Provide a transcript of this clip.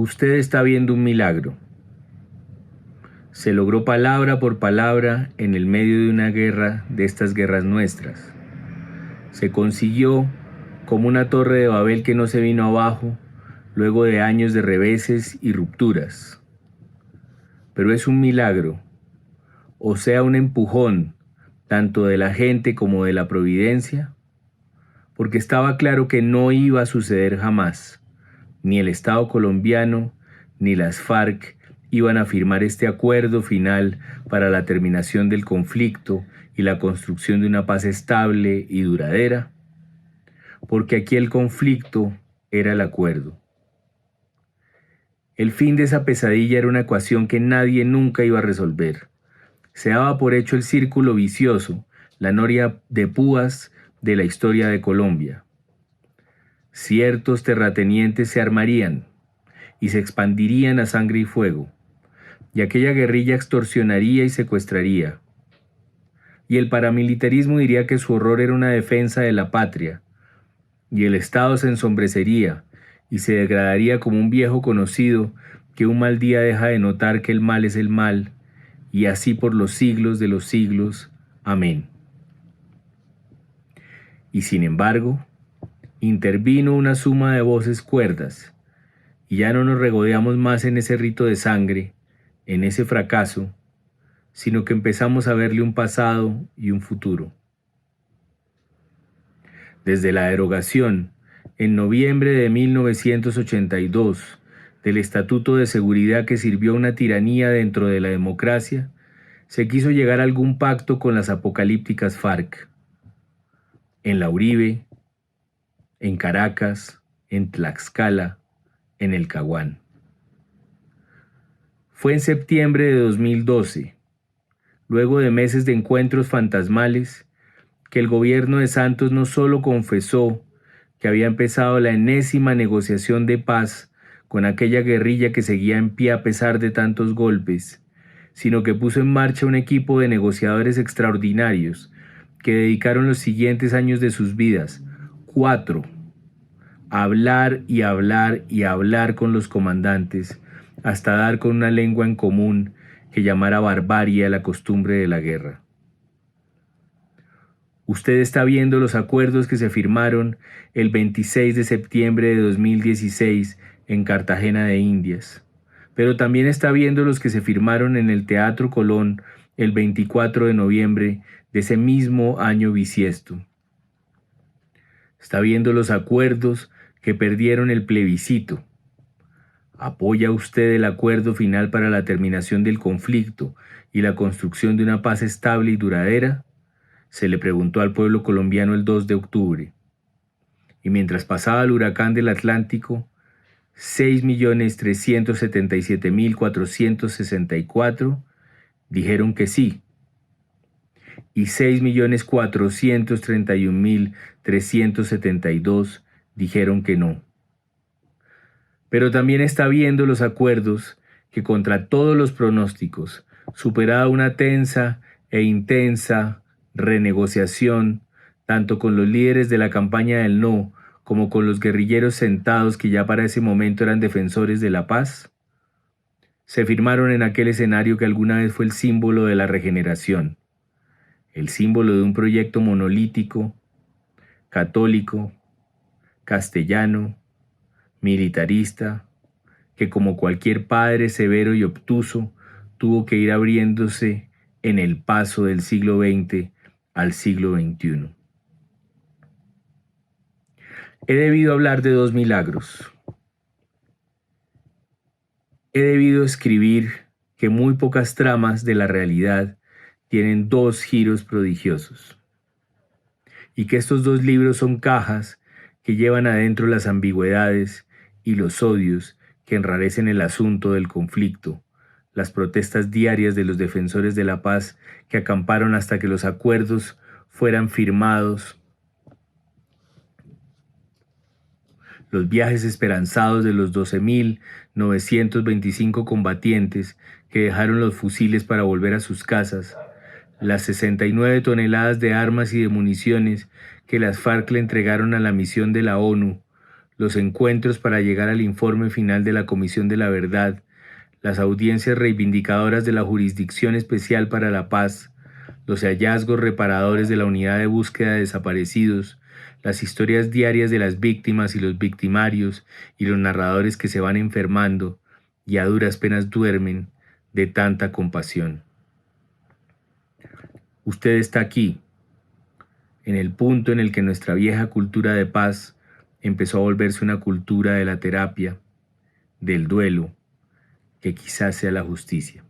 Usted está viendo un milagro. Se logró palabra por palabra en el medio de una guerra de estas guerras nuestras. Se consiguió como una torre de Babel que no se vino abajo luego de años de reveses y rupturas. Pero es un milagro, o sea, un empujón, tanto de la gente como de la providencia, porque estaba claro que no iba a suceder jamás. Ni el Estado colombiano ni las FARC iban a firmar este acuerdo final para la terminación del conflicto y la construcción de una paz estable y duradera, porque aquí el conflicto era el acuerdo. El fin de esa pesadilla era una ecuación que nadie nunca iba a resolver. Se daba por hecho el círculo vicioso, la noria de púas de la historia de Colombia. Ciertos terratenientes se armarían y se expandirían a sangre y fuego, y aquella guerrilla extorsionaría y secuestraría. Y el paramilitarismo diría que su horror era una defensa de la patria, y el Estado se ensombrecería y se degradaría como un viejo conocido que un mal día deja de notar que el mal es el mal, y así por los siglos de los siglos. Amén. Y sin embargo, intervino una suma de voces cuerdas, y ya no nos regodeamos más en ese rito de sangre, en ese fracaso, sino que empezamos a verle un pasado y un futuro. Desde la derogación, en noviembre de 1982, del Estatuto de Seguridad que sirvió a una tiranía dentro de la democracia, se quiso llegar a algún pacto con las apocalípticas FARC. En la Uribe, en Caracas, en Tlaxcala, en el Caguán. Fue en septiembre de 2012, luego de meses de encuentros fantasmales, que el gobierno de Santos no solo confesó que había empezado la enésima negociación de paz con aquella guerrilla que seguía en pie a pesar de tantos golpes, sino que puso en marcha un equipo de negociadores extraordinarios que dedicaron los siguientes años de sus vidas, 4, a hablar y hablar y hablar con los comandantes, hasta dar con una lengua en común que llamara barbarie a la costumbre de la guerra. Usted está viendo los acuerdos que se firmaron el 26 de septiembre de 2016 en Cartagena de Indias, pero también está viendo los que se firmaron en el Teatro Colón el 24 de noviembre de ese mismo año bisiesto. Está viendo los acuerdos que perdieron el plebiscito. ¿Apoya usted el acuerdo final para la terminación del conflicto y la construcción de una paz estable y duradera? Se le preguntó al pueblo colombiano el 2 de octubre. Y mientras pasaba el huracán del Atlántico, 6.377.464 dijeron que sí, y 6.431.372 dijeron que no. Pero también está viendo los acuerdos que, contra todos los pronósticos, superada una tensa e intensa renegociación, tanto con los líderes de la campaña del no, como con los guerrilleros sentados que ya para ese momento eran defensores de la paz, se firmaron en aquel escenario que alguna vez fue el símbolo de la regeneración, el símbolo de un proyecto monolítico, católico, castellano, militarista, que como cualquier padre severo y obtuso, tuvo que ir abriéndose en el paso del siglo XX al siglo XXI. He debido hablar de 2 milagros. He debido escribir que muy pocas tramas de la realidad tienen 2 giros prodigiosos, y que estos 2 libros son cajas que llevan adentro las ambigüedades y los odios que enrarecen el asunto del conflicto, las protestas diarias de los defensores de la paz que acamparon hasta que los acuerdos fueran firmados, los viajes esperanzados de los 12.925 combatientes que dejaron los fusiles para volver a sus casas, las 69 toneladas de armas y de municiones que las FARC le entregaron a la misión de la ONU, los encuentros para llegar al informe final de la Comisión de la Verdad, las audiencias reivindicadoras de la Jurisdicción Especial para la Paz, los hallazgos reparadores de la Unidad de Búsqueda de Desaparecidos, las historias diarias de las víctimas y los victimarios y los narradores que se van enfermando y a duras penas duermen de tanta compasión. Usted está aquí, en el punto en el que nuestra vieja cultura de paz empezó a volverse una cultura de la terapia, del duelo, que quizás sea la justicia.